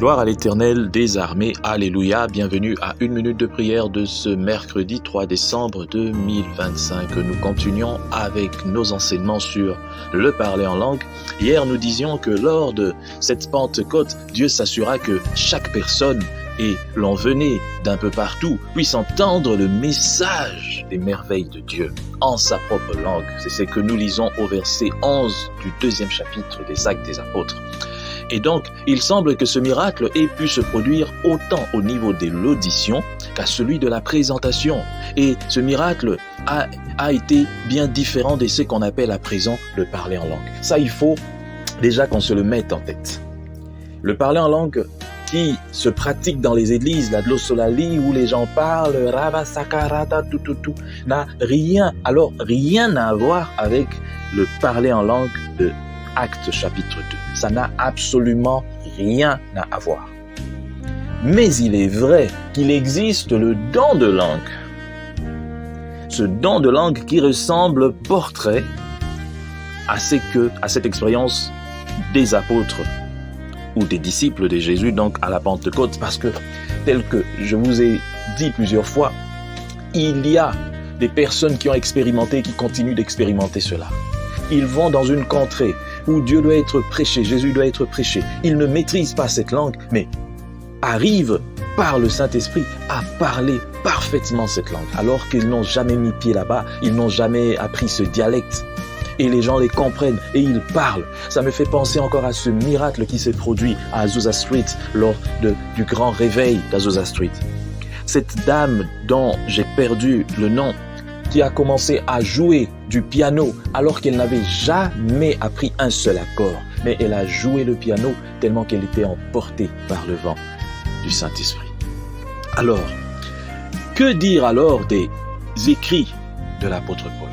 Gloire à l'Éternel des armées, alléluia, bienvenue à une minute de prière de ce mercredi 3 décembre 2025. Nous continuons avec nos enseignements sur le parler en langue. Hier, nous disions que lors de cette Pentecôte, Dieu s'assura que chaque personne, et l'on venait d'un peu partout, puisse entendre le message des merveilles de Dieu en sa propre langue. C'est ce que nous lisons au verset 11 du 2e chapitre des Actes des Apôtres. Et donc, il semble que ce miracle ait pu se produire autant au niveau de l'audition qu'à celui de la présentation. Et ce miracle a été bien différent de ce qu'on appelle à présent le parler en langue. Ça, il faut déjà qu'on se le mette en tête. Le parler en langue qui se pratique dans les églises, la glossolalie, où les gens parlent, rava sakarata, tout, n'a rien à voir avec le parler en langue de Actes chapitre 2. Ça n'a absolument rien à voir. Mais il est vrai qu'il existe le don de langue. Ce don de langue qui ressemble portrait à cette expérience des apôtres ou des disciples de Jésus, donc à la Pentecôte, parce que, tel que je vous ai dit plusieurs fois, il y a des personnes qui ont expérimenté, qui continuent d'expérimenter cela. Ils vont dans une contrée où Dieu doit être prêché, Jésus doit être prêché. Ils ne maîtrisent pas cette langue, mais arrivent par le Saint-Esprit à parler parfaitement cette langue, alors qu'ils n'ont jamais mis pied là-bas, ils n'ont jamais appris ce dialecte. Et les gens les comprennent et ils parlent. Ça me fait penser encore à ce miracle qui s'est produit à Azusa Street lors du grand réveil d'Azusa Street. Cette dame dont j'ai perdu le nom, qui a commencé à jouer du piano alors qu'elle n'avait jamais appris un seul accord. Mais elle a joué le piano tellement qu'elle était emportée par le vent du Saint-Esprit. Alors, que dire alors des écrits de l'apôtre Paul?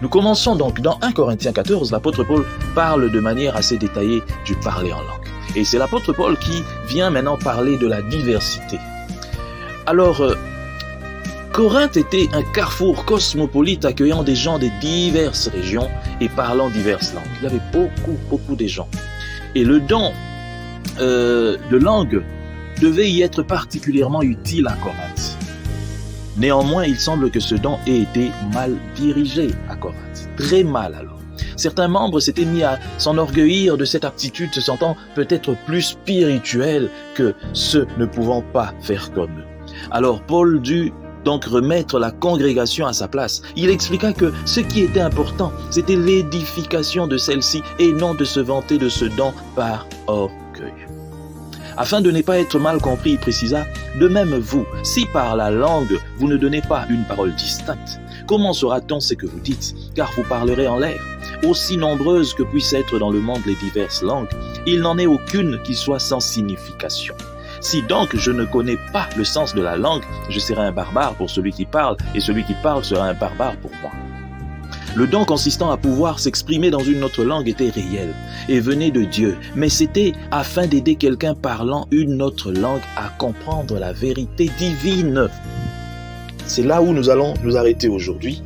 Nous commençons donc dans 1 Corinthiens 14, l'apôtre Paul parle de manière assez détaillée du parler en langue. Et c'est l'apôtre Paul qui vient maintenant parler de la diversité. Alors, Corinthe était un carrefour cosmopolite accueillant des gens de diverses régions et parlant diverses langues. Il y avait beaucoup de gens. Et le don de langue devait y être particulièrement utile à Corinthe. Néanmoins, il semble que ce don ait été mal dirigé à Corinthe. Très mal alors. Certains membres s'étaient mis à s'enorgueillir de cette aptitude, se sentant peut-être plus spirituels que ceux ne pouvant pas faire comme eux. Alors Paul dut donc remettre la congrégation à sa place. Il expliqua que ce qui était important, c'était l'édification de celle-ci et non de se vanter de ce don par orgueil. Afin de ne pas être mal compris, il précisa, de même vous, si par la langue vous ne donnez pas une parole distincte, comment saura-t-on ce que vous dites, car vous parlerez en l'air? Aussi nombreuses que puissent être dans le monde les diverses langues, il n'en est aucune qui soit sans signification. Si donc je ne connais pas le sens de la langue, je serai un barbare pour celui qui parle, et celui qui parle sera un barbare pour moi. Le don consistant à pouvoir s'exprimer dans une autre langue était réel et venait de Dieu, mais c'était afin d'aider quelqu'un parlant une autre langue à comprendre la vérité divine. C'est là où nous allons nous arrêter aujourd'hui.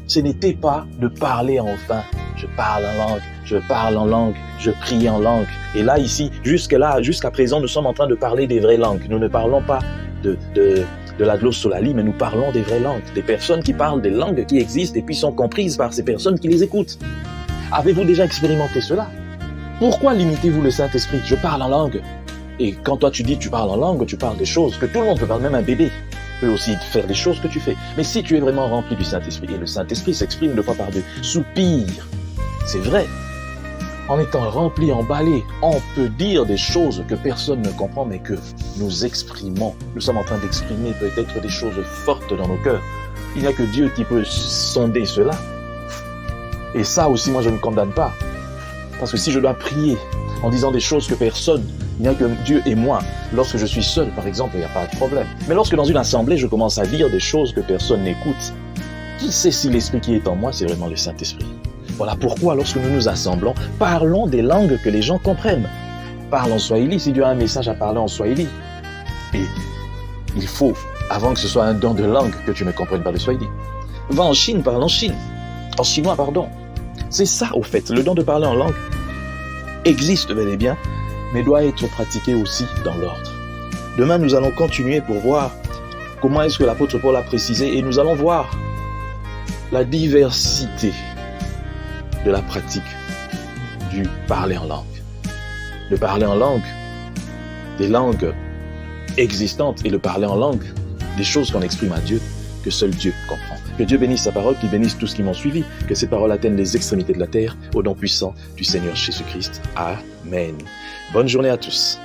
Ce n'était pas de parler en vain. Je parle en langue, je parle en langue, je prie en langue. Et là, ici, jusqu'à présent, nous sommes en train de parler des vraies langues. Nous ne parlons pas de la glossolalie, mais nous parlons des vraies langues. Des personnes qui parlent des langues qui existent et puis sont comprises par ces personnes qui les écoutent. Avez-vous déjà expérimenté cela? Pourquoi limitez-vous le Saint-Esprit? Je parle en langue. Et quand toi tu dis tu parles en langue, tu parles des choses que tout le monde peut parler, même un bébé peut aussi faire des choses que tu fais. Mais si tu es vraiment rempli du Saint-Esprit, et le Saint-Esprit s'exprime deux fois par deux, soupire, c'est vrai. En étant rempli, emballé, on peut dire des choses que personne ne comprend, mais que nous exprimons. Nous sommes en train d'exprimer peut-être des choses fortes dans nos cœurs. Il n'y a que Dieu qui peut sonder cela. Et ça aussi, moi, je ne condamne pas. Parce que si je dois prier en disant des choses que personne, il n'y a que Dieu et moi. Lorsque je suis seul, par exemple, il n'y a pas de problème. Mais lorsque dans une assemblée, je commence à dire des choses que personne n'écoute, qui sait si l'Esprit qui est en moi, c'est vraiment le Saint-Esprit? Voilà pourquoi, lorsque nous nous assemblons, parlons des langues que les gens comprennent. Parle en Swahili si tu as un message à parler en Swahili. Et il faut, avant que ce soit un don de langue, que tu ne comprennes pas le Swahili. Va en Chine, parle en Chine. En chinois, pardon. C'est ça, au fait. Le don de parler en langue existe bel et bien. mais doit être pratiqué aussi dans l'ordre. Demain, nous allons continuer pour voir comment est-ce que l'apôtre Paul a précisé et nous allons voir la diversité de la pratique du parler en langue. Le parler en langue, des langues existantes et le parler en langue, des choses qu'on exprime à Dieu, que seul Dieu comprend. Que Dieu bénisse sa parole, qu'il bénisse tous ceux qui m'ont suivi, que ces paroles atteignent les extrémités de la terre, au nom puissant du Seigneur Jésus-Christ. Amen. Bonne journée à tous.